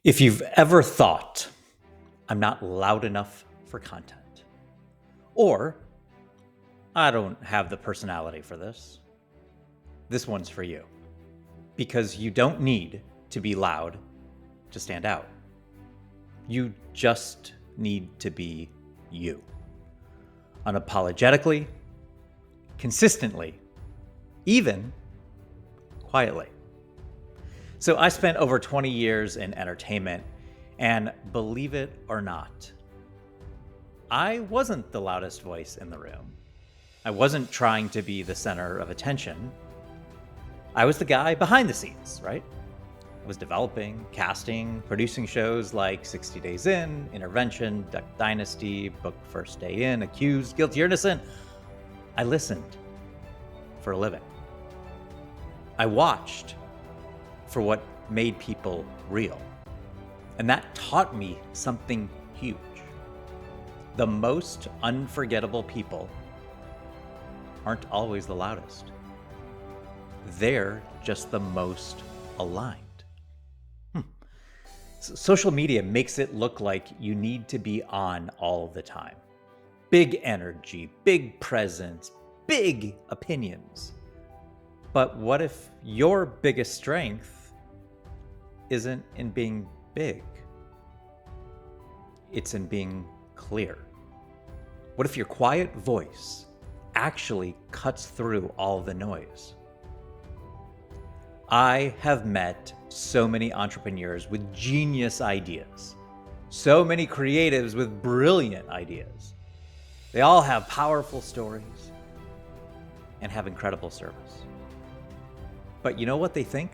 If you've ever thought, I'm not loud enough for content, or I don't have the personality for this one's for you. Because you don't need to be loud to stand out. You just need to be you. Unapologetically, consistently, even quietly. So I spent over 20 years in entertainment, and believe it or not, I wasn't the loudest voice in the room. I wasn't trying to be the center of attention. I was the guy behind the scenes, right? I was developing, casting, producing shows like 60 Days In, Intervention, Duck Dynasty, Book First Day In, Accused, Guilty or Innocent. I listened for a living. I watched for what made people real. And that taught me something huge. The most unforgettable people aren't always the loudest. They're just the most aligned. Social media makes it look like you need to be on all the time. Big energy, big presence, big opinions. But what if your biggest strength isn't in being big? It's in being clear. What if your quiet voice actually cuts through all the noise? I have met so many entrepreneurs with genius ideas, so many creatives with brilliant ideas. They all have powerful stories and have incredible service. But you know what they think?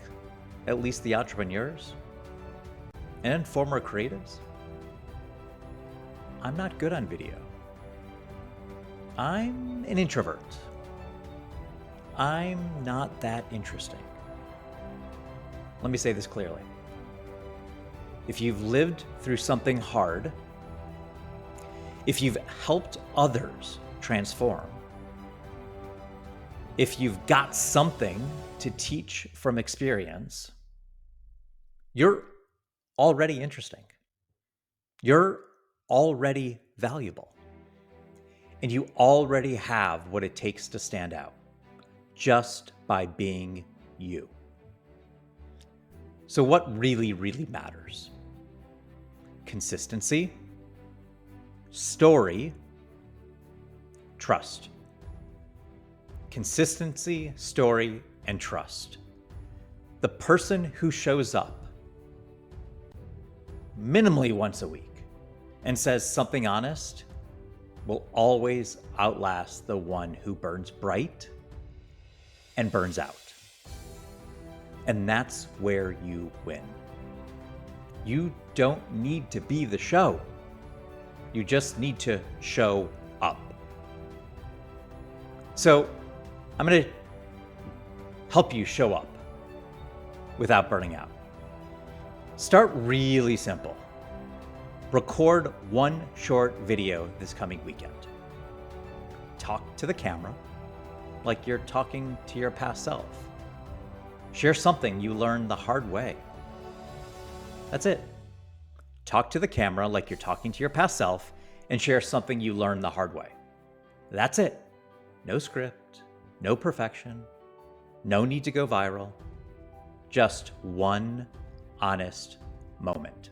At least the entrepreneurs and former creatives? I'm not good on video. I'm an introvert. I'm not that interesting. Let me say this clearly. If you've lived through something hard, if you've helped others transform, if you've got something to teach from experience, you're already interesting. You're already valuable. And you already have what it takes to stand out just by being you. So what really matters? Consistency, story, trust. Consistency, story, and trust. The person who shows up minimally once a week and says something honest will always outlast the one who burns bright and burns out. And that's where you win. You don't need to be the show. You just need to show up. So I'm going to help you show up without burning out. Start really simple. Record one short video this coming weekend. Talk to the camera like you're talking to your past self. Share something you learned the hard way. That's it. Talk to the camera like you're talking to your past self and share something you learned the hard way. That's it. No script, no perfection, no need to go viral. Just one honest moment.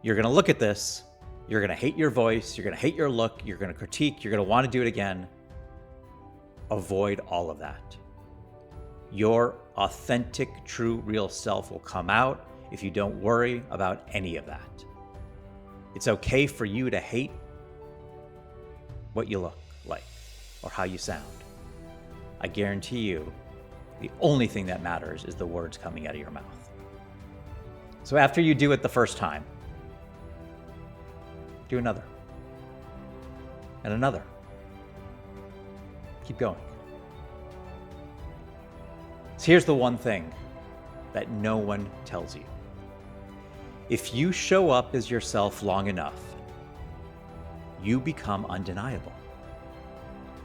You're going to look at this. You're going to hate your voice. You're going to hate your look. You're going to critique. You're going to want to do it again. Avoid all of that. Your authentic, true, real self will come out if you don't worry about any of that. It's okay for you to hate what you look like or how you sound. I guarantee you, the only thing that matters is the words coming out of your mouth. So after you do it the first time, do another and another. Keep going. So here's the one thing that no one tells you. If you show up as yourself long enough, you become undeniable.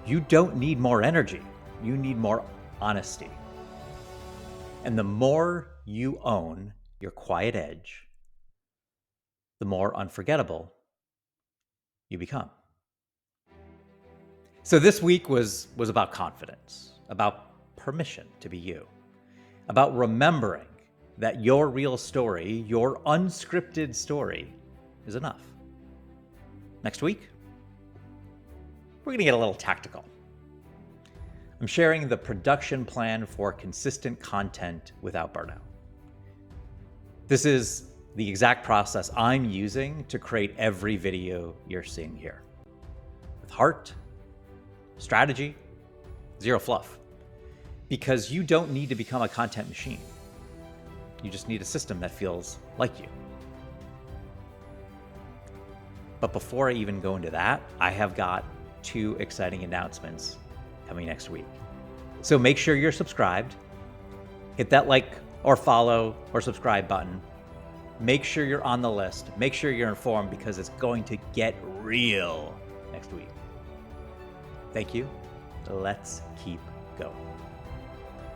You don't need more energy. You need more honesty. And the more you own your quiet edge, the more unforgettable you become. So this week was about confidence, about permission to be you, about remembering that your real story, your unscripted story, is enough. Next week, we're going to get a little tactical. I'm sharing the production plan for consistent content without burnout. This is the exact process I'm using to create every video you're seeing here. With heart, strategy, zero fluff. Because you don't need to become a content machine. You just need a system that feels like you. But before I even go into that, I have got 2 exciting announcements coming next week. So make sure you're subscribed. Hit that like or follow or subscribe button. Make sure you're on the list. Make sure you're informed because it's going to get real next week. Thank you. Let's keep going.